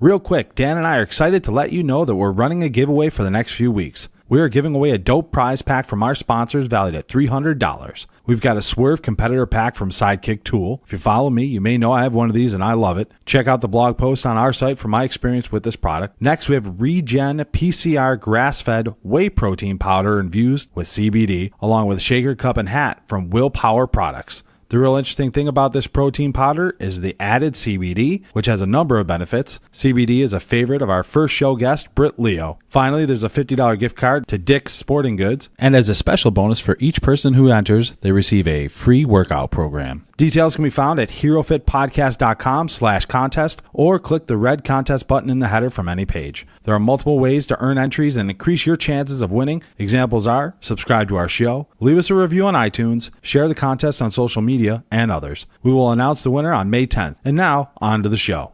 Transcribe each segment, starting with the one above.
Real quick, Dan and I are excited to let you know that we're running a giveaway for the next few weeks. We are giving away a dope prize pack from our sponsors valued at $300. We've got a Swerve competitor pack from Sidekick Tool. If you follow me, you may know I have one of these and I love it. Check out the blog post on our site for my experience with this product. Next, we have Regen PCR grass-fed whey protein powder infused with CBD, along with shaker cup and hat from Willpower Products. The real interesting thing about this protein powder is the added CBD, which has a number of benefits. CBD is a favorite of our first show guest, Britt Leo. Finally, there's a $50 gift card to Dick's Sporting Goods. And as a special bonus for each person who enters, they receive a free workout program. Details can be found at herofitpodcast.com/contest or click the red contest button in the header from any page. There are multiple ways to earn entries and increase your chances of winning. Examples are subscribe to our show, leave us a review on iTunes, share the contest on social media, and others. We will announce the winner on May 10th. And now, on to the show.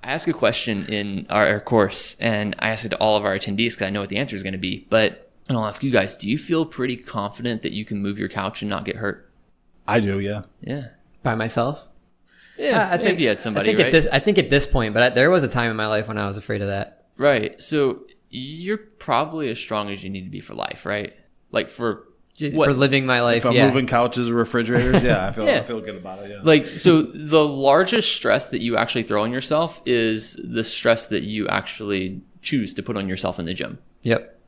I ask a question in our course, and I ask it to all of our attendees because I know what the answer is going to be. But I'll ask you guys, do you feel pretty confident that you can move your couch and not get hurt? I do, yeah. Yeah. By myself? Yeah, I think you had somebody, right? I think at this point, but there was a time in my life when I was afraid of that. Right. So you're probably as strong as you need to be for life, right? Like for living my life, if I'm moving couches or refrigerators, I feel good about it, yeah. Like, so the largest stress that you actually throw on yourself is the stress that you actually choose to put on yourself in the gym. Yep.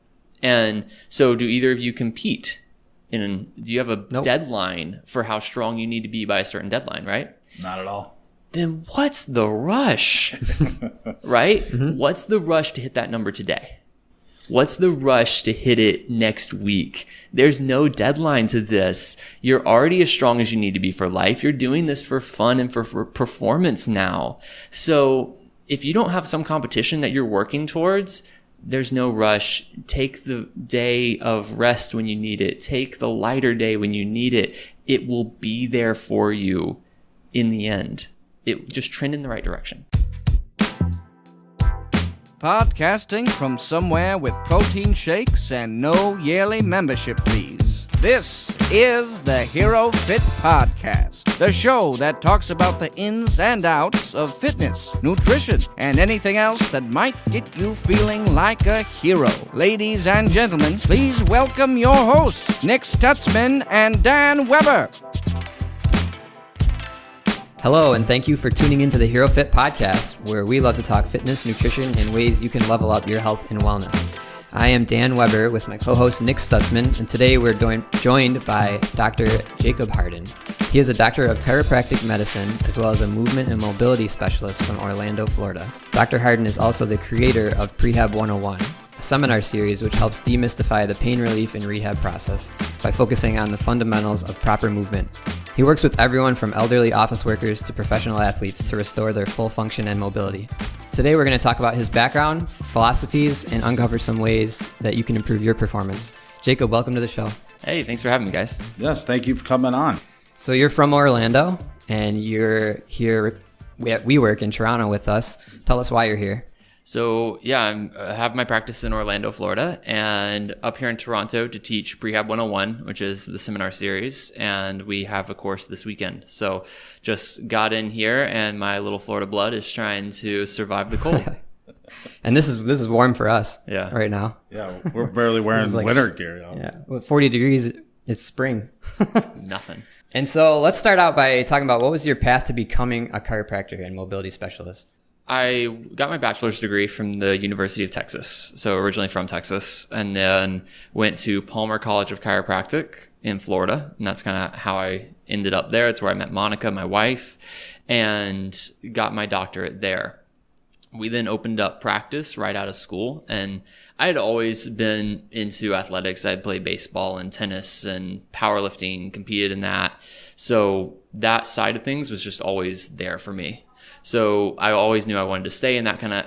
And so do either of you compete? Do you have a Nope. deadline for how strong you need to be by a certain deadline, right? Not at all. Then what's the rush, right? Mm-hmm. What's the rush to hit that number today? What's the rush to hit it next week? There's no deadline to this. You're already as strong as you need to be for life. You're doing this for fun and for performance now. So if you don't have some competition that you're working towards, there's no rush. Take the day of rest when you need it. Take the lighter day when you need it. It will be there for you in the end. It just trend in the right direction. Podcasting from somewhere with protein shakes and no yearly membership fees. This is the HeroFit Podcast, the show that talks about the ins and outs of fitness, nutrition, and anything else that might get you feeling like a hero. Ladies and gentlemen, please welcome your hosts, Nick Stutzman and Dan Weber. Hello, and thank you for tuning into the HeroFit Podcast, where we love to talk fitness, nutrition, and ways you can level up your health and wellness. I am Dan Weber with my co-host Nick Stutzman, and today we're joined by Dr. Jacob Harden. He is a doctor of chiropractic medicine, as well as a movement and mobility specialist from Orlando, Florida. Dr. Harden is also the creator of Prehab 101, a seminar series which helps demystify the pain relief and rehab process by focusing on the fundamentals of proper movement. He works with everyone from elderly office workers to professional athletes to restore their full function and mobility. Today we're going to talk about his background, philosophies, and uncover some ways that you can improve your performance. Jacob, welcome to the show. Hey, thanks for having me, guys. Yes, thank you for coming on. So you're from Orlando, and you're here at WeWork in Toronto with us. Tell us why you're here. So I have my practice in Orlando, Florida, and up here in Toronto to teach Prehab 101, which is the seminar series, and we have a course this weekend. So just got in here, and my little Florida blood is trying to survive the cold. And this is warm for us right now. Yeah, we're barely wearing winter gear. Yeah, with 40 degrees, it's spring. Nothing. And so let's start out by talking about what was your path to becoming a chiropractor and mobility specialist? I got my bachelor's degree from the University of Texas, so originally from Texas, and then went to Palmer College of Chiropractic in Florida, and that's kind of how I ended up there. It's where I met Monica, my wife, and got my doctorate there. We then opened up practice right out of school, and I had always been into athletics. I had played baseball and tennis and powerlifting, competed in that. So that side of things was just always there for me. So I always knew I wanted to stay in that kind of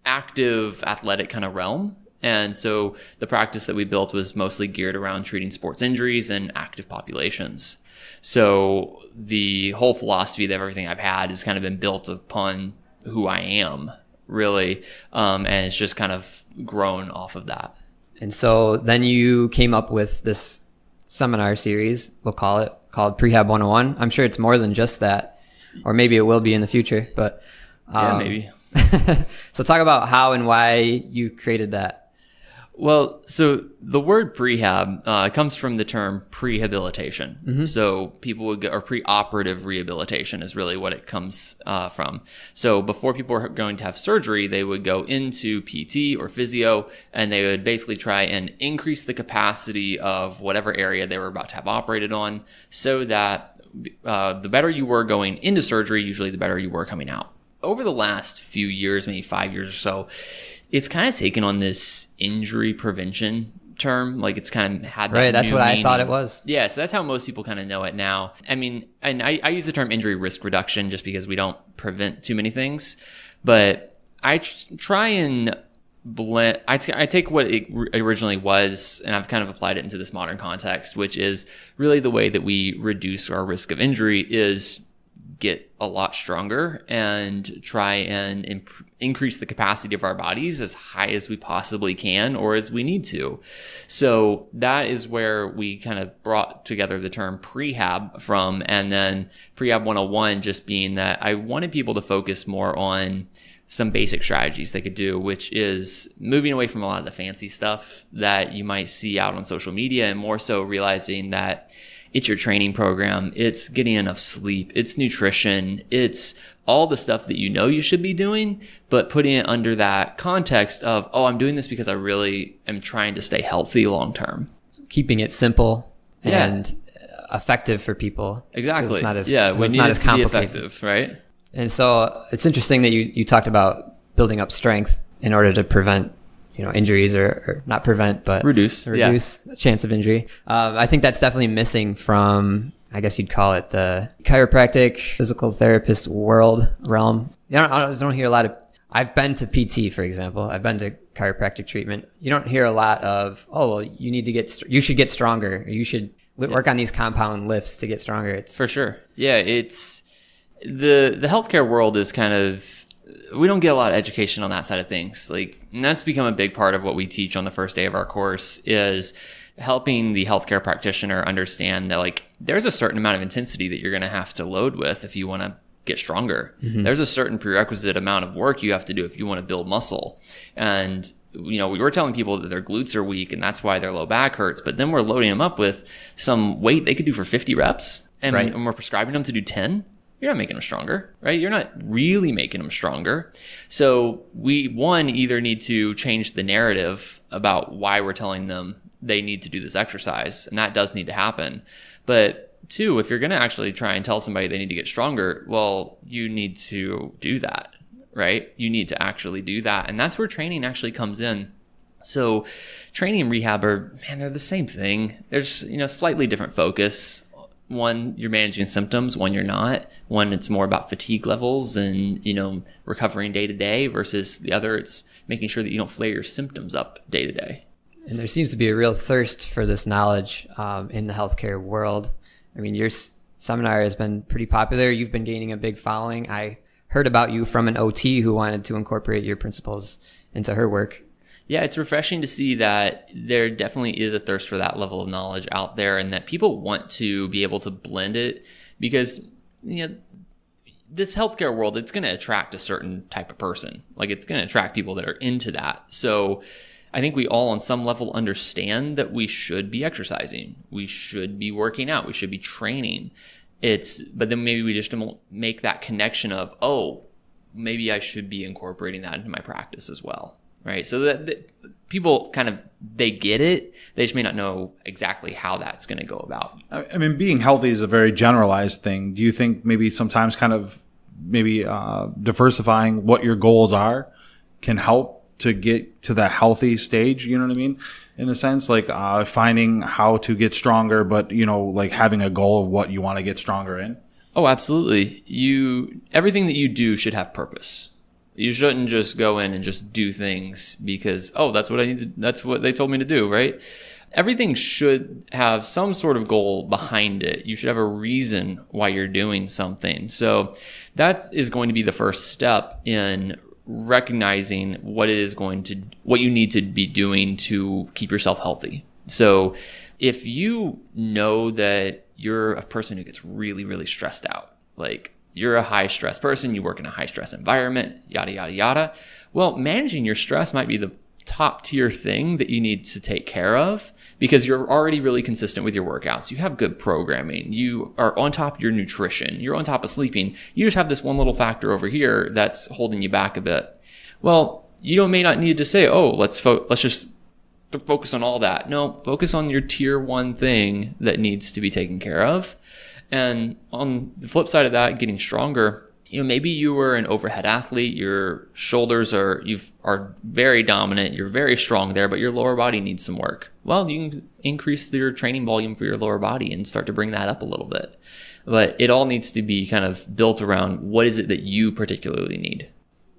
active athletic kind of realm. And so the practice that we built was mostly geared around treating sports injuries and active populations. So the whole philosophy of everything I've had has kind of been built upon who I am, really. And it's just kind of grown off of that. And so then you came up with this seminar series, we'll call it, called Prehab 101. I'm sure it's more than just that. Or maybe it will be in the future, but yeah, maybe. So talk about how and why you created that. Well, so the word prehab comes from the term prehabilitation. Mm-hmm. So people would go, or preoperative rehabilitation is really what it comes from. So before people were going to have surgery, they would go into PT or physio, and they would basically try and increase the capacity of whatever area they were about to have operated on, so that the better you were going into surgery, usually the better you were coming out. Over the last few years, maybe 5 years or so, it's kind of taken on this injury prevention term. Like it's kind of had that. Right, that's what meaning. I thought it was. Yeah, so that's how most people kind of know it now. I mean, and I use the term injury risk reduction just because we don't prevent too many things. But I try and blend, I take what it originally was, and I've kind of applied it into this modern context, which is really the way that we reduce our risk of injury is get a lot stronger and try and increase the capacity of our bodies as high as we possibly can or as we need to. So that is where we kind of brought together the term prehab from, and then prehab 101 just being that I wanted people to focus more on some basic strategies they could do, which is moving away from a lot of the fancy stuff that you might see out on social media, and more so realizing that it's your training program, it's getting enough sleep, it's nutrition, it's all the stuff that you know you should be doing, but putting it under that context of, oh, I'm doing this because I really am trying to stay healthy long term. Keeping it simple and effective for people. Exactly. It's not as, we need it to be effective, right? And so it's interesting that you talked about building up strength in order to prevent injuries or not prevent, but reduce the chance of injury. I think that's definitely missing from, I guess you'd call it the chiropractic physical therapist realm. I don't hear a lot of, I've been to PT, for example. I've been to chiropractic treatment. You don't hear a lot of, oh, well, you should get stronger. You should work on these compound lifts to get stronger. It's for sure. Yeah. It's the healthcare world is kind of, we don't get a lot of education on that side of things. And that's become a big part of what we teach on the first day of our course is helping the healthcare practitioner understand that there's a certain amount of intensity that you're going to have to load with if you want to get stronger. Mm-hmm. There's a certain prerequisite amount of work you have to do if you want to build muscle. And, we were telling people that their glutes are weak and that's why their low back hurts. But then we're loading them up with some weight they could do for 50 reps and we're prescribing them to do 10. You're not making them stronger, right? You're not really making them stronger. So we, either need to change the narrative about why we're telling them they need to do this exercise, and that does need to happen. But two, if you're going to actually try and tell somebody they need to get stronger, well, you need to do that, right? You need to actually do that. And that's where training actually comes in. So training and rehab they're the same thing. There's, slightly different focus. One, you're managing symptoms. One, you're not. One, it's more about fatigue levels and, recovering day to day, versus the other, it's making sure that you don't flare your symptoms up day to day. And there seems to be a real thirst for this knowledge in the healthcare world. I mean, your seminar has been pretty popular. You've been gaining a big following. I heard about you from an OT who wanted to incorporate your principles into her work. Yeah, it's refreshing to see that there definitely is a thirst for that level of knowledge out there, and that people want to be able to blend it, because this healthcare world, it's going to attract a certain type of person. It's going to attract people that are into that. So I think we all on some level understand that we should be exercising, we should be working out, we should be training. But then maybe we just don't make that connection of, oh, maybe I should be incorporating that into my practice as well. Right. So that people they get it. They just may not know exactly how that's going to go about. I mean, being healthy is a very generalized thing. Do you think maybe sometimes diversifying what your goals are can help to get to that healthy stage? You know what I mean? In a sense, finding how to get stronger, but, having a goal of what you want to get stronger in. Oh, absolutely. Everything that you do should have purpose. You shouldn't just go in and just do things because, oh, that's what I need to, that's what they told me to do, right? Everything should have some sort of goal behind it. You should have a reason why you're doing something. So that is going to be the first step in recognizing what you need to be doing to keep yourself healthy. So if you know that you're a person who gets really, really stressed out, you're a high stress person, you work in a high stress environment, yada, yada, yada. Well, managing your stress might be the top tier thing that you need to take care of because you're already really consistent with your workouts. You have good programming. You are on top of your nutrition. You're on top of sleeping. You just have this one little factor over here that's holding you back a bit. Well, you may not need to say, oh, let's just focus on all that. No, focus on your tier one thing that needs to be taken care of. And on the flip side of that, getting stronger, maybe you were an overhead athlete, your shoulders are very dominant, you're very strong there, but your lower body needs some work. Well, you can increase your training volume for your lower body and start to bring that up a little bit. But it all needs to be kind of built around what is it that you particularly need.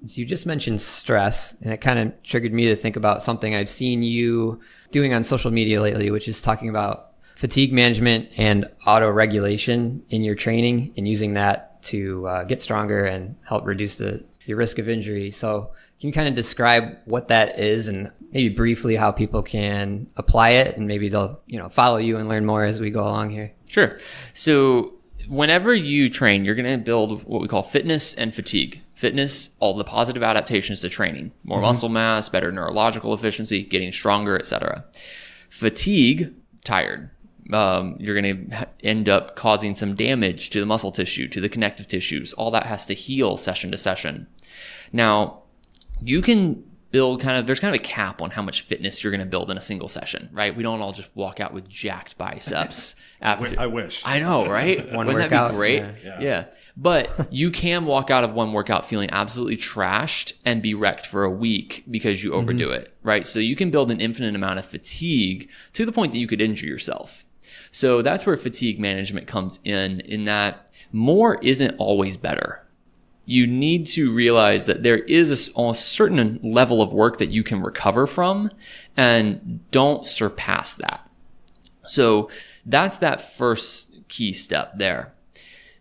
So you just mentioned stress, and it kind of triggered me to think about something I've seen you doing on social media lately, which is talking about fatigue management and auto-regulation in your training and using that to get stronger and help reduce your risk of injury. So can you kind of describe what that is and maybe briefly how people can apply it, and maybe they'll follow you and learn more as we go along here? Sure. So whenever you train, you're going to build what we call fitness and fatigue. Fitness, all the positive adaptations to training, more muscle mass, better neurological efficiency, getting stronger, etc. Fatigue, tired. You're going to end up causing some damage to the muscle tissue, to the connective tissues. All that has to heal session to session. Now, you can build there's kind of a cap on how much fitness you're going to build in a single session, right? We don't all just walk out with jacked biceps. I wish. I know, right? One Wouldn't workout, that be great? Yeah. But you can walk out of one workout feeling absolutely trashed and be wrecked for a week because you overdo it, right? So you can build an infinite amount of fatigue to the point that you could injure yourself. So that's where fatigue management comes in that more isn't always better. You need to realize that there is a certain level of work that you can recover from, and don't surpass that. So that's that first key step there.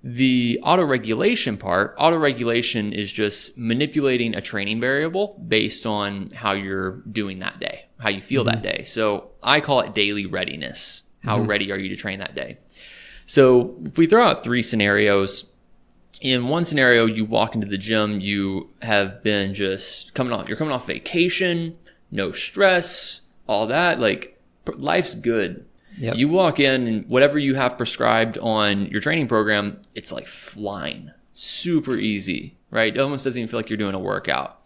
The autoregulation part, autoregulation is just manipulating a training variable based on how you're doing that day, how you feel that day. So I call it daily readiness. How ready are you to train that day? So if we throw out 3 scenarios, in one scenario, you walk into the gym, you have been just coming off vacation, no stress, all that, like life's good. Yep. You walk in and whatever you have prescribed on your training program, it's like flying, super easy, right? It almost doesn't even feel like you're doing a workout.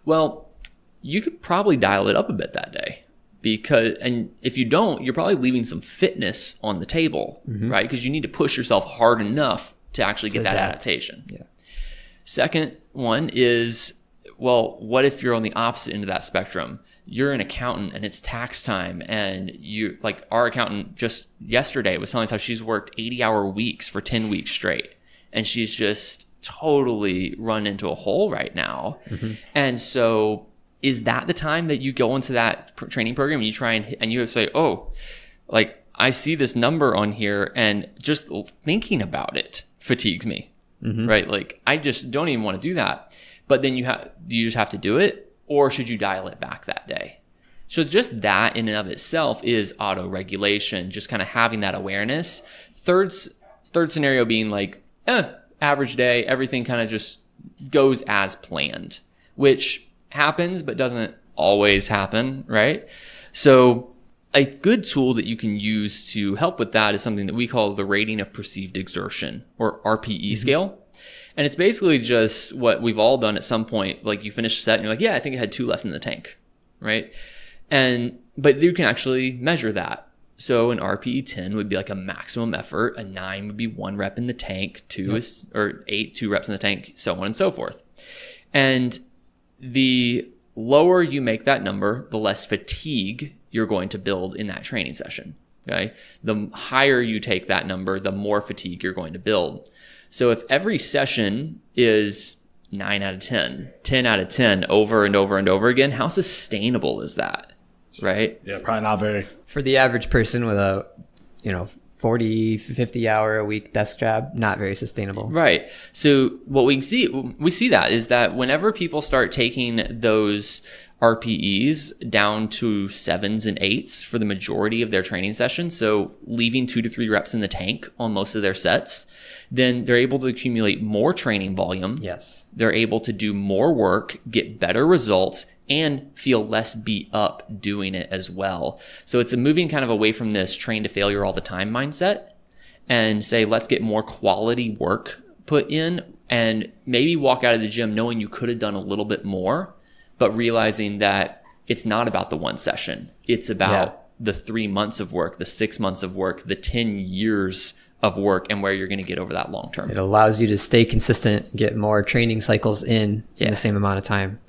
Well, you could probably dial it up a bit that day. And if you don't, you're probably leaving some fitness on the table, right? Because you need to push yourself hard enough to actually get that adaptation. Yeah. Second one is, well, what if you're on the opposite end of that spectrum? You're an accountant and it's tax time, and you, like our accountant just yesterday was telling us how she's worked 80-hour weeks for 10 weeks straight, and she's just totally run into a hole right now. And so is that the time that you go into that training program and you try and you say, oh, like I see this number on here and just thinking about it fatigues me, right? Like I just don't even want to do that. But then do you just have to do it, or should you dial it back that day? So just that in and of itself is auto-regulation, just kind of having that awareness. Third scenario being like, average day, everything kind of just goes as planned, which happens but doesn't always happen, right? So a good tool that you can use to help with that is something that we call the rating of perceived exertion, or RPE scale. And it's basically just what we've all done at some point. Like you finish a set and you're like, yeah, I think I had 2 left in the tank, right? But you can actually measure that. So an RPE 10 would be like a maximum effort. A 9 would be 1 rep in the tank, 8, 2 reps in the tank, so on and so forth. And the lower you make that number, the less fatigue you're going to build in that training session. Okay. The higher you take that number, the more fatigue you're going to build. So if every session is 9 out of 10, 10 out of 10 over and over and over again, how sustainable is that? Right? Yeah, probably not very. For the average person with a, 40, 50 hour a week desk job, not very sustainable. Right. So what we see that is that whenever people start taking those RPEs down to 7s and 8s for the majority of their training sessions, so leaving 2 to 3 reps in the tank on most of their sets, then they're able to accumulate more training volume. Yes. They're able to do more work, get better results, and feel less beat up doing it as well. So it's a moving kind of away from this train to failure all the time mindset and say, let's get more quality work put in and maybe walk out of the gym knowing you could have done a little bit more, but realizing that it's not about the one session. It's about the 3 months of work, the 6 months of work, the 10 years of work, and where you're going to get over that long term. It allows you to stay consistent, get more training cycles in the same amount of time,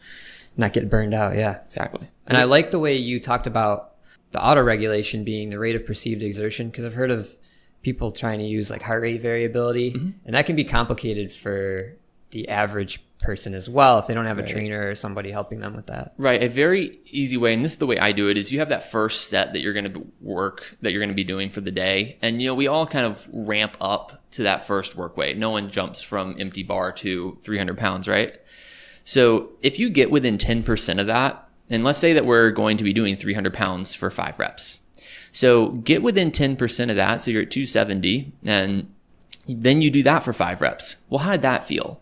not get burned out. Yeah, exactly. And I like the way you talked about the autoregulation being the rate of perceived exertion, because I've heard of people trying to use like heart rate variability, and that can be complicated for the average person as well if they don't have a trainer or somebody helping them with that. Right. A very easy way, and this is the way I do it, is you have that first set that you're going to be doing for the day. And, we all kind of ramp up to that first work weight. No one jumps from empty bar to 300 pounds, right? So if you get within 10% of that, and let's say that we're going to be doing 300 pounds for 5 reps. So get within 10% of that. So you're at 270, and then you do that for 5 reps. Well, how did that feel?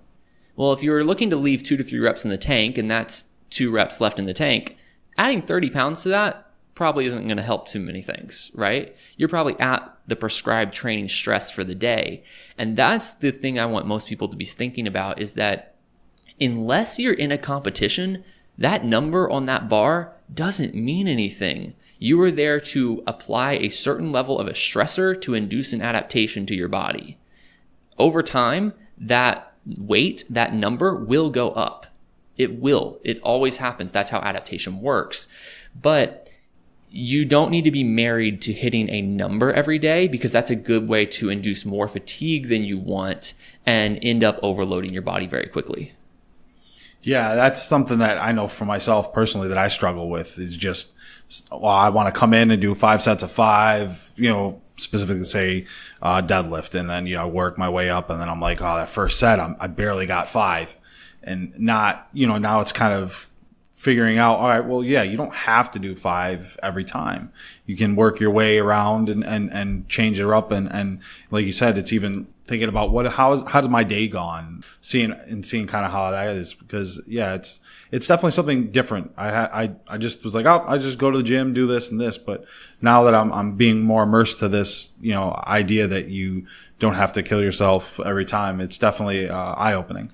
Well, if you're looking to leave 2 to 3 reps in the tank, and that's 2 reps left in the tank, adding 30 pounds to that probably isn't going to help too many things, right? You're probably at the prescribed training stress for the day. And that's the thing I want most people to be thinking about, is that unless you're in a competition, that number on that bar doesn't mean anything. You are there to apply a certain level of a stressor to induce an adaptation to your body. Over time, that weight, that number will go up. It will. It always happens. That's how adaptation works. But you don't need to be married to hitting a number every day, because that's a good way to induce more fatigue than you want and end up overloading your body very quickly. Yeah, that's something that I know for myself personally that I struggle with, is just, well, I want to come in and do 5 sets of 5, specifically say deadlift, and then work my way up, and then I'm like, oh, that first set I barely got 5, and not now it's kind of figuring out, all right, well, yeah, you don't have to do 5 every time. You can work your way around and change it up, and like you said, it's even thinking about how's my day gone, seeing kind of how that is, because it's definitely something different. I just was like, oh, I just go to the gym, do this and this, but now that I'm being more immersed to this, idea that you don't have to kill yourself every time, it's definitely eye-opening.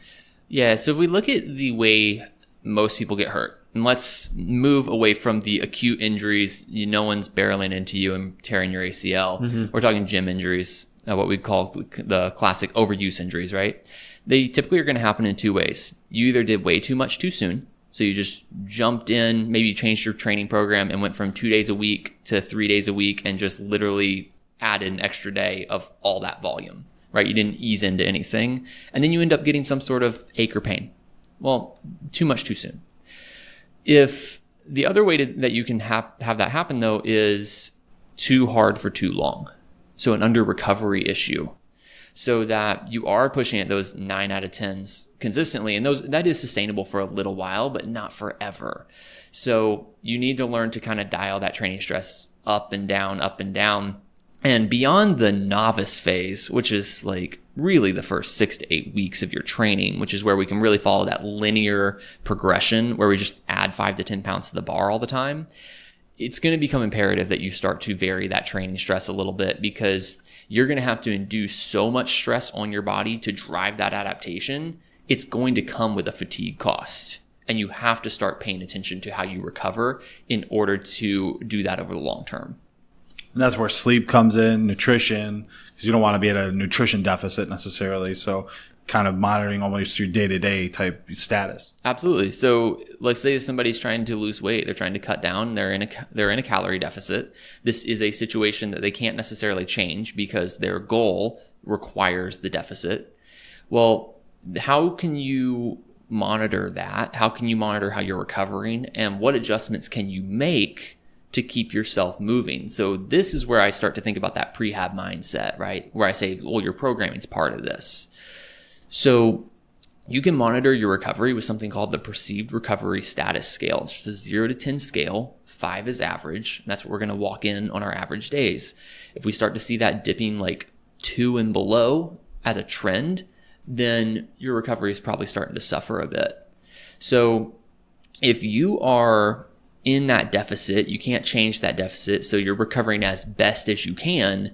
Yeah. So if we look at the way most people get hurt, and let's move away from the acute injuries, no one's barreling into you and tearing your ACL. We're talking gym injuries, what we call the classic overuse injuries, right? They typically are going to happen in 2 ways. You either did way too much too soon, so you just jumped in, maybe changed your training program and went from 2 days a week to 3 days a week and just literally added an extra day of all that volume, right? You didn't ease into anything, and then you end up getting some sort of ache or pain. Well, too much too soon. If the other way that you can have that happen, though, is too hard for too long. So an under recovery issue, so that you are pushing at those 9 out of 10s consistently. And that is sustainable for a little while, but not forever. So you need to learn to kind of dial that training stress up and down, up and down. And beyond the novice phase, which is like really the first 6 to 8 weeks of your training, which is where we can really follow that linear progression where we just add 5 to 10 pounds to the bar all the time, it's going to become imperative that you start to vary that training stress a little bit, because you're going to have to induce so much stress on your body to drive that adaptation. It's going to come with a fatigue cost, and you have to start paying attention to how you recover in order to do that over the long term. And that's where sleep comes in, nutrition, because you don't want to be at a nutrition deficit necessarily. So kind of monitoring almost your day-to-day type status. Absolutely. So let's say somebody's trying to lose weight. They're trying to cut down. They're in a calorie deficit. This is a situation that they can't necessarily change because their goal requires the deficit. Well, how can you monitor that? How can you monitor how you're recovering? And what adjustments can you make to keep yourself moving. So this is where I start to think about that prehab mindset, right? Where I say, well, your programming is part of this. So you can monitor your recovery with something called the Perceived Recovery Status Scale. It's just a 0 to 10 scale. 5 is average. That's what we're going to walk in on our average days. If we start to see that dipping like 2 and below as a trend, then your recovery is probably starting to suffer a bit. So if you are in that deficit, you can't change that deficit, so you're recovering as best as you can,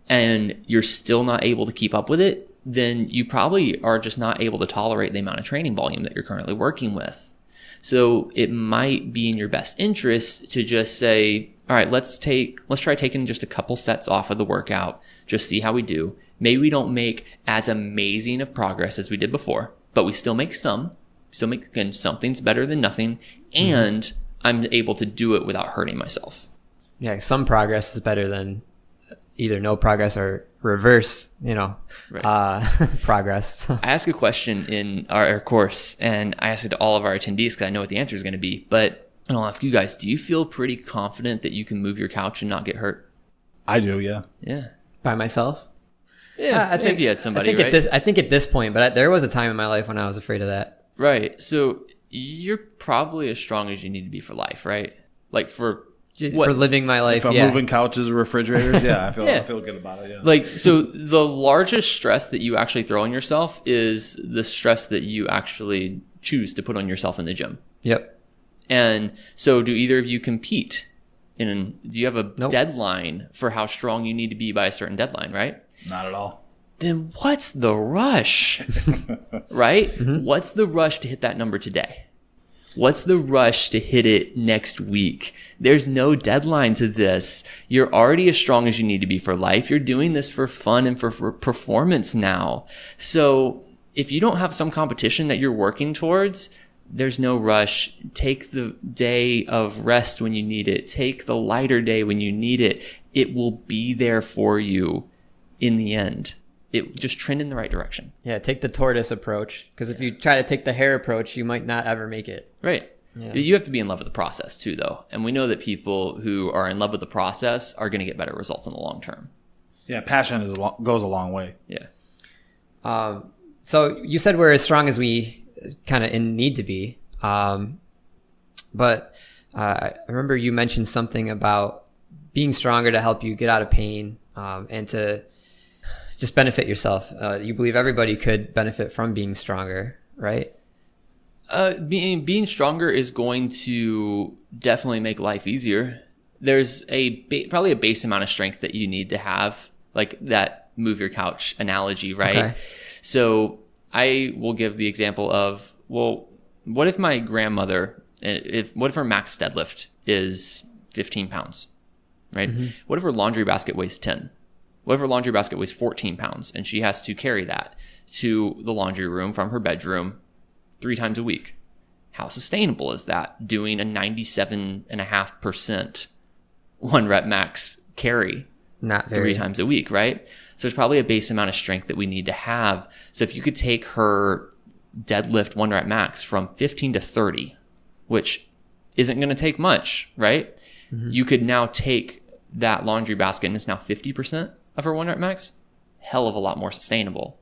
and you're still not able to keep up with it, then you probably are just not able to tolerate the amount of training volume that you're currently working with. So it might be in your best interest to just say, all right, let's try taking just a couple sets off of the workout, just see how we do. Maybe we don't make as amazing of progress as we did before, but we still make some. Again, something's better than nothing, and I'm able to do it without hurting myself. Yeah, some progress is better than either no progress or reverse, progress. I ask a question in our course, and I ask it to all of our attendees because I know what the answer is going to be. But I'll ask you guys, do you feel pretty confident that you can move your couch and not get hurt? I do, yeah. Yeah. By myself? Yeah, I think you had somebody, right? I think at this point, but there was a time in my life when I was afraid of that. Right. So you're probably as strong as you need to be for life, right? Like for living my life. If I'm moving couches or refrigerators, I feel good about it. Yeah. Like, so the largest stress that you actually throw on yourself is the stress that you actually choose to put on yourself in the gym. Yep. And so do either of you compete? Do you have a Nope. deadline for how strong you need to be by a certain deadline, right? Not at all. Then what's the rush? Right? Mm-hmm. What's the rush to hit that number today? What's the rush to hit it next week? There's no deadline to this. You're already as strong as you need to be for life. You're doing this for fun and for performance now. So if you don't have some competition that you're working towards, there's no rush. Take the day of rest when you need it. Take the lighter day when you need it. It will be there for you in the end. It just trend in the right direction. Yeah, take the tortoise approach, because if you try to take the hare approach, you might not ever make it. Right. Yeah. You have to be in love with the process too, though. And we know that people who are in love with the process are going to get better results in the long term. Yeah, passion goes a long way. Yeah. So you said we're as strong as we kind of need to be. But I remember you mentioned something about being stronger to help you get out of pain and to just benefit yourself. You believe everybody could benefit from being stronger, right? Being stronger is going to definitely make life easier. There's probably a base amount of strength that you need to have, like that move your couch analogy, right? Okay. So I will give the example of, well, what if my grandmother, what if her max deadlift is 15 pounds, right? Mm-hmm. What if her laundry basket weighs 10? What if her laundry basket weighs 14 pounds and she has to carry that to the laundry room from her bedroom 3 times a week? How sustainable is that, doing a 97.5% 1 rep max carry? Not very. 3 times a week, right? So there's probably a base amount of strength that we need to have. So if you could take her deadlift 1 rep max from 15 to 30, which isn't going to take much, right? Mm-hmm. You could now take that laundry basket and it's now 50% of her 1 rep max. Hell of a lot more sustainable.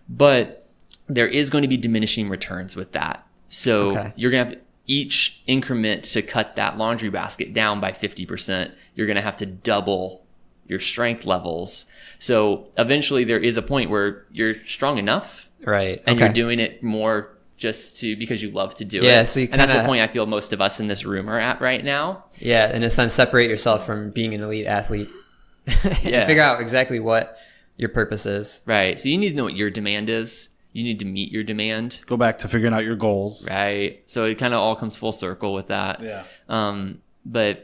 But there is going to be diminishing returns with that. So you're going to have each increment to cut that laundry basket down by 50%. You're going to have to double your strength levels. So eventually there is a point where you're strong enough, right? And you're doing it more just because you love to do it. Yeah, so and that's the point I feel most of us in this room are at right now. Yeah, in a sense, separate yourself from being an elite athlete. And figure out exactly what your purpose is. Right. So you need to know what your demand is. You need to meet your demand. Go back to figuring out your goals. Right. So it kind of all comes full circle with that. Yeah. But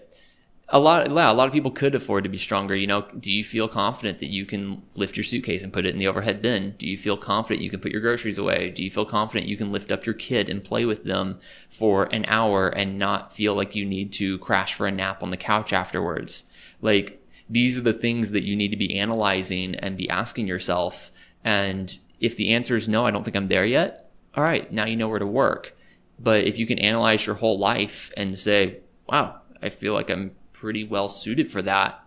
a lot of people could afford to be stronger. Do you feel confident that you can lift your suitcase and put it in the overhead bin? Do you feel confident you can put your groceries away? Do you feel confident you can lift up your kid and play with them for an hour and not feel like you need to crash for a nap on the couch afterwards? Like, these are the things that you need to be analyzing and be asking yourself. And if the answer is no, I don't think I'm there yet, all right, now you know where to work. But if you can analyze your whole life and say, wow, I feel like I'm pretty well suited for that,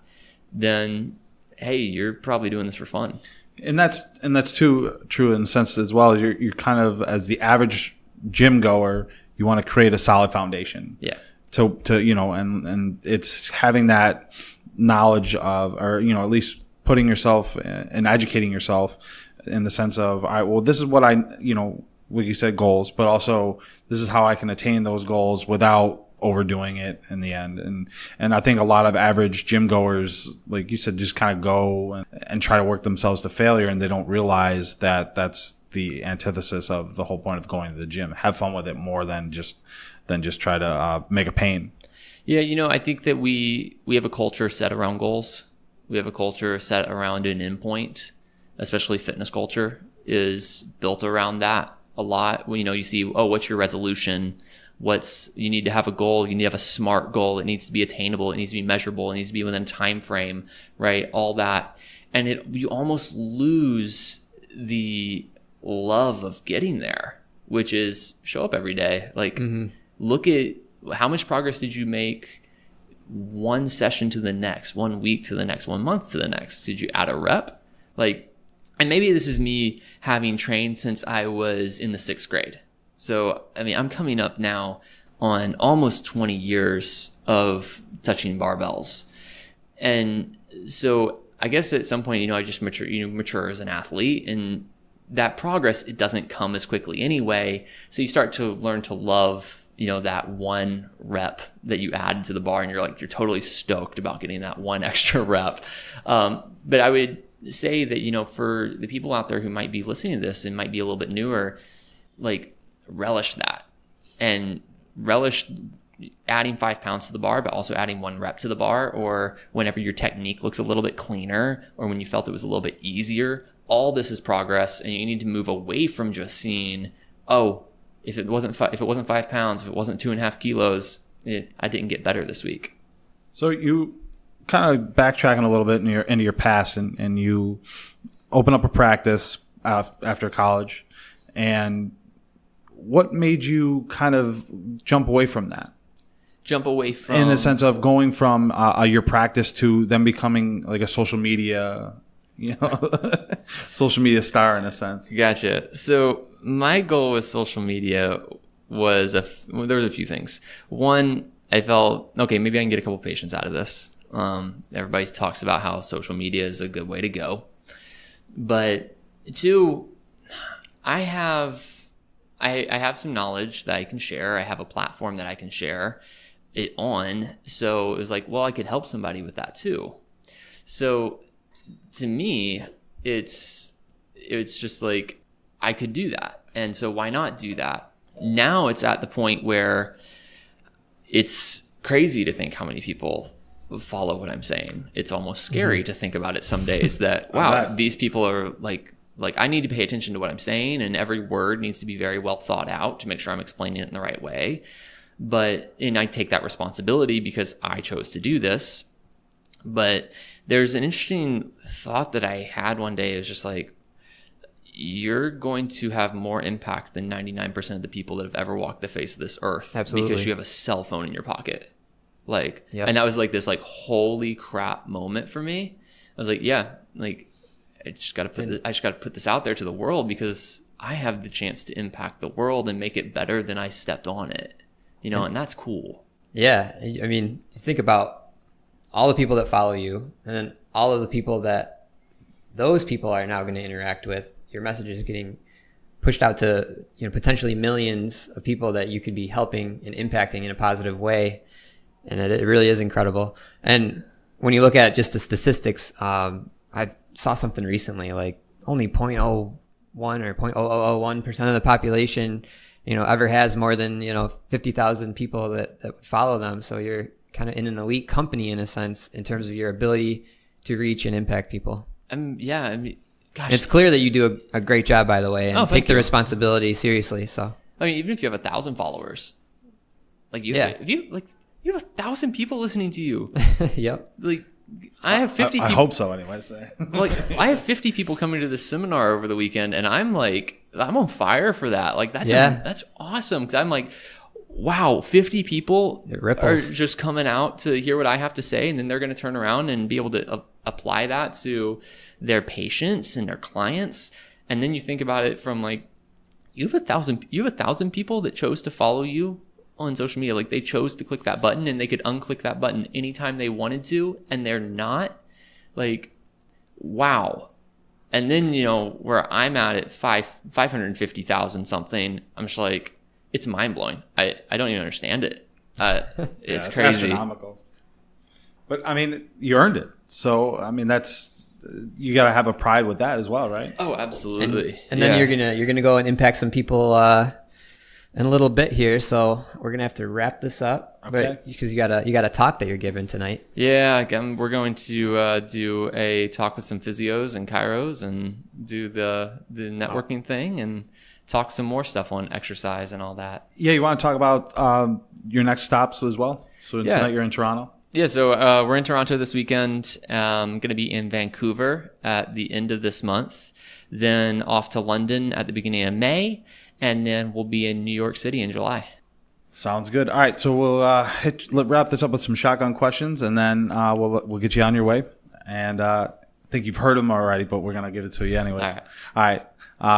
then hey, you're probably doing this for fun. And that's too true in the sense as well as you're kind of, as the average gym goer, you want to create a solid foundation. Yeah. To and it's having that knowledge of, or at least putting yourself and educating yourself in the sense of, all right, well, this is what I, like you said, goals, but also this is how I can attain those goals without overdoing it in the end. And I think a lot of average gym goers, like you said, just kind of go and try to work themselves to failure, and they don't realize that that's the antithesis of the whole point of going to the gym. Have fun with it more than just try to make a pain. Yeah, I think that we have a culture set around goals. We have a culture set around an endpoint, especially fitness culture is built around that a lot. When, you see, oh, what's your resolution? You need to have a goal. You need to have a SMART goal. It needs to be attainable. It needs to be measurable. It needs to be within a time frame, right? All that. And you almost lose the love of getting there, which is show up every day. Like, look at how much progress did you make one session to the next, 1 week to the next, 1 month to the next? Did you add a rep? And maybe this is me having trained since I was in the 6th grade. So, I'm coming up now on almost 20 years of touching barbells. And so I guess at some point, I just mature as an athlete, and that progress, it doesn't come as quickly anyway. So you start to learn to love, that one rep that you add to the bar, and you're totally stoked about getting that one extra rep. But I would say that, for the people out there who might be listening to this and might be a little bit newer, relish that, and relish adding 5 pounds to the bar, but also adding 1 rep to the bar, or whenever your technique looks a little bit cleaner, or when you felt it was a little bit easier. All this is progress, and you need to move away from just seeing, oh, if it wasn't 5 pounds, if it wasn't 2.5 kilos, I didn't get better this week. So you kind of backtracking a little bit into your past, and you open up a practice after college, and what made you kind of jump away from that? Jump away from, in the sense of going from your practice to then becoming like a social media, social media star in a sense. Gotcha. So my goal with social media was there was a few things. One, I felt, okay, maybe I can get a couple patients out of this. Everybody talks about how social media is a good way to go. But 2, I have some knowledge that I can share. I have a platform that I can share it on. So it was like, well, I could help somebody with that too. So to me, it's just like, I could do that. And so why not do that? Now it's at the point where it's crazy to think how many people follow what I'm saying. It's almost scary to think about it some days that, wow, these people are like I need to pay attention to what I'm saying, and every word needs to be very well thought out to make sure I'm explaining it in the right way. And I take that responsibility because I chose to do this. But there's an interesting thought that I had one day. It was just like, you're going to have more impact than 99% of the people that have ever walked the face of this earth. Absolutely. Because you have a cell phone in your pocket. Yep. And that was like this holy crap moment for me. I was like, yeah, I just got to put this out there to the world, because I have the chance to impact the world and make it better than I stepped on it, and that's cool. Yeah. You think about all the people that follow you, and then all of the people that those people are now going to interact with. Your message is getting pushed out to, potentially millions of people that you could be helping and impacting in a positive way. And it really is incredible. And when you look at just the statistics, I saw something recently, like only 0.01 or 0.0001% of the population, ever has more than, 50,000 people that would follow them. So you're kind of in an elite company in a sense, in terms of your ability to reach and impact people. Gosh. It's clear that you do a great job, by the way, and take the responsibility seriously. So, even if you have 1,000 followers, you have 1,000 people listening to you. Yep. I have 50 I hope so anyway. I have 50 people coming to this seminar over the weekend, and I'm on fire for that. That's awesome. Cause I'm wow, 50 people It are ripples. just coming out to hear what I have to say. And then they're going to turn around and be able to apply that to their patients and their clients. And then you think about it from like, you have 1,000 people that chose to follow you on social media. Like they chose to click that button and they could unclick that button anytime they wanted to. And they're not like, wow. And then, where I'm at 550,000 something, I'm just like, it's mind blowing. I don't even understand it. It's crazy. Astronomical. But I mean, you earned it. So, I mean, you got to have a pride with that as well, right? Oh, absolutely. And then you're gonna go and impact some people in a little bit here. So we're gonna have to wrap this up, Okay. Because you got a talk that you're giving tonight. Yeah, again, we're going to do a talk with some physios and chiros and do the networking thing and talk some more stuff on exercise and all that. Yeah, you want to talk about your next stops as well? So tonight you're in Toronto? Yeah, so we're in Toronto this weekend. I'm going to be in Vancouver at the end of this month, then off to London at the beginning of May, and then we'll be in New York City in July. Sounds good. All right, so we'll wrap this up with some shotgun questions, and then we'll get you on your way. And I think you've heard them already, but we're going to give it to you anyways. All right.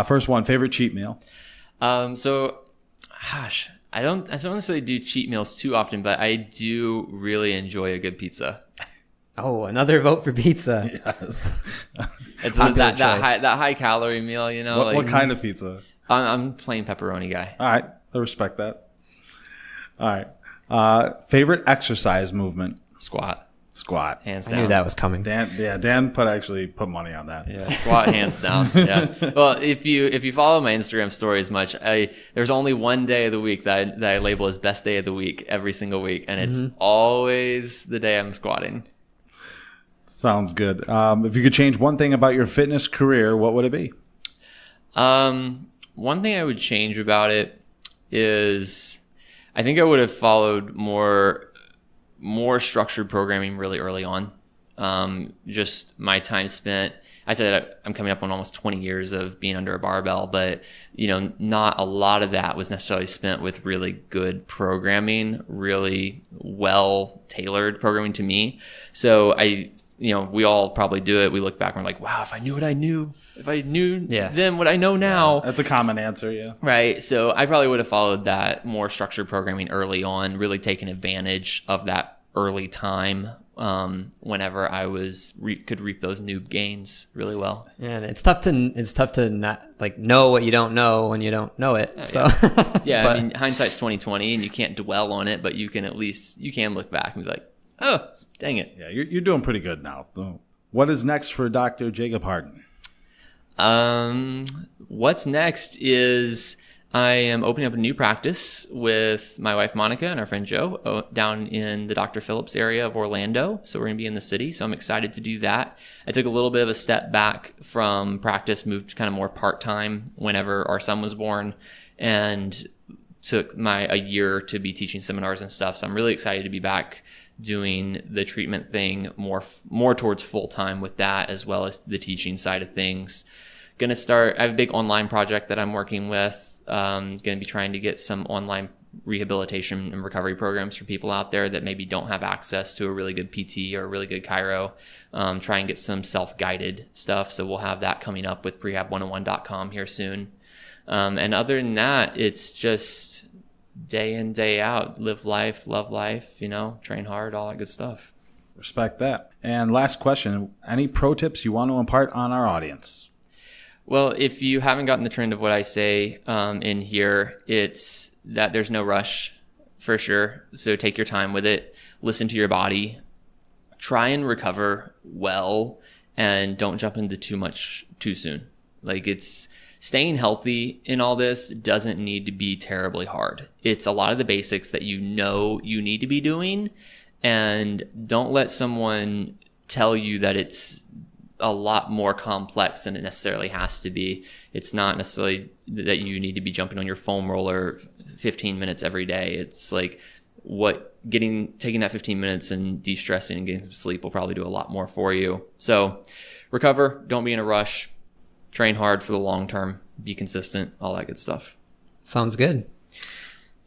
First one, favorite cheat meal? I don't necessarily do cheat meals too often, but I do really enjoy a good pizza. Oh, another vote for pizza. Yes. It's that high calorie meal, What kind of pizza? I'm plain pepperoni guy. All right, I respect that. All right. Favorite exercise movement? Squat. Hands down. I knew that was coming. Dan put money on that. Yeah, squat hands down. Yeah. Well, if you follow my Instagram stories much, there's only one day of the week that I label as best day of the week every single week, and it's always the day I'm squatting. Sounds good. If you could change one thing about your fitness career, what would it be? One thing I would change about it is I think I would have followed more structured programming really early on. Just my time spent, I said I'm coming up on almost 20 years of being under a barbell, but not a lot of that was necessarily spent with really good programming, really well tailored programming to me. So we all probably do it. We look back and we're like, wow, if I knew then what I know now. Yeah, that's a common answer. Yeah. Right. So I probably would have followed that more structured programming early on, really taking advantage of that early time whenever I could reap those noob gains really well. Yeah, and it's tough to not know what you don't know when you don't know it. Yeah. I mean, hindsight's 20/20, and you can't dwell on it, but you can look back and be like, oh, dang it. Yeah, you're doing pretty good now. What is next for Dr. Jacob Harden? What's next is I am opening up a new practice with my wife, Monica, and our friend Joe down in the Dr. Phillips area of Orlando. So we're going to be in the city. So I'm excited to do that. I took a little bit of a step back from practice, moved kind of more part-time whenever our son was born, and took a year to be teaching seminars and stuff. So I'm really excited to be back doing the treatment thing more towards full-time with that, as well as the teaching side of things. I have a big online project that I'm working with. Going to be trying to get some online rehabilitation and recovery programs for people out there that maybe don't have access to a really good PT or a really good chiro. Try and get some self-guided stuff. So we'll have that coming up with prehab101.com here soon. And other than that, it's just day in, day out, live life, love life, train hard, all that good stuff. Respect that. And last question, any pro tips you want to impart on our audience? Well, if you haven't gotten the trend of what I say in here, it's that there's no rush for sure. So take your time with it. Listen to your body. Try and recover well, and don't jump into too much too soon. It's staying healthy in all this doesn't need to be terribly hard. It's a lot of the basics that you need to be doing, and don't let someone tell you that it's a lot more complex than it necessarily has to be. It's not necessarily that you need to be jumping on your foam roller 15 minutes every day. It's taking that 15 minutes and de-stressing and getting some sleep will probably do a lot more for you. So recover, don't be in a rush, train hard for the long term, be consistent, all that good stuff. Sounds good.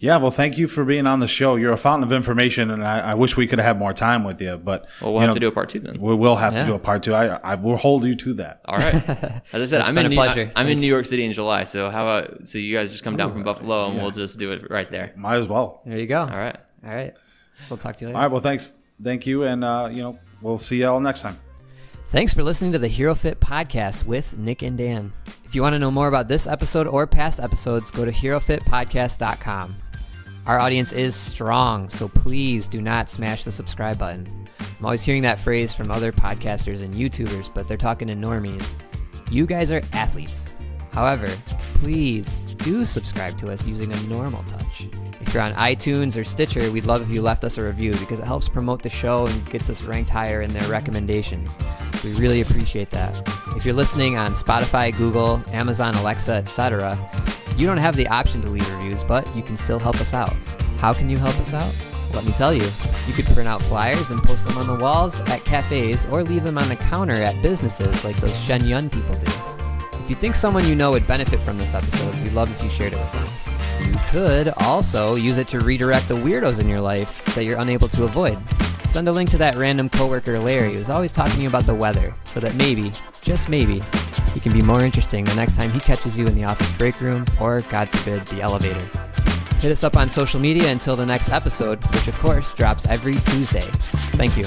Yeah, well, thank you for being on the show. You're a fountain of information, and I wish we could have had more time with you. But we'll have to do a part 2 then. We will have to do a part 2. I will hold you to that. All right. As I said, I'm in New York City in July. So so you guys just come down from Buffalo, and we'll just do it right there. Might as well. There you go. All right. We'll talk to you later. All right. Well, thanks. Thank you, and we'll see you all next time. Thanks for listening to the HeroFit podcast with Nick and Dan. If you want to know more about this episode or past episodes, go to HeroFitPodcast.com. Our audience is strong, so please do not smash the subscribe button. I'm always hearing that phrase from other podcasters and YouTubers, but they're talking to normies. You guys are athletes. However, please do subscribe to us using a normal touch. If you're on iTunes or Stitcher, we'd love if you left us a review because it helps promote the show and gets us ranked higher in their recommendations. We really appreciate that. If you're listening on Spotify, Google, Amazon, Alexa, etc., you don't have the option to leave reviews, but you can still help us out. How can you help us out? Let me tell you. You could print out flyers and post them on the walls at cafes or leave them on the counter at businesses like those Shen Yun people do. If you think someone you know would benefit from this episode, we'd love if you shared it with them. You could also use it to redirect the weirdos in your life that you're unable to avoid. Send a link to that random coworker Larry who's always talking to you about the weather so that maybe, just maybe, he can be more interesting the next time he catches you in the office break room or, God forbid, the elevator. Hit us up on social media until the next episode, which of course drops every Tuesday. Thank you.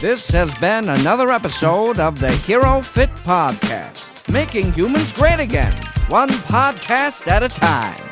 This has been another episode of the HeroFit Podcast, making humans great again, one podcast at a time.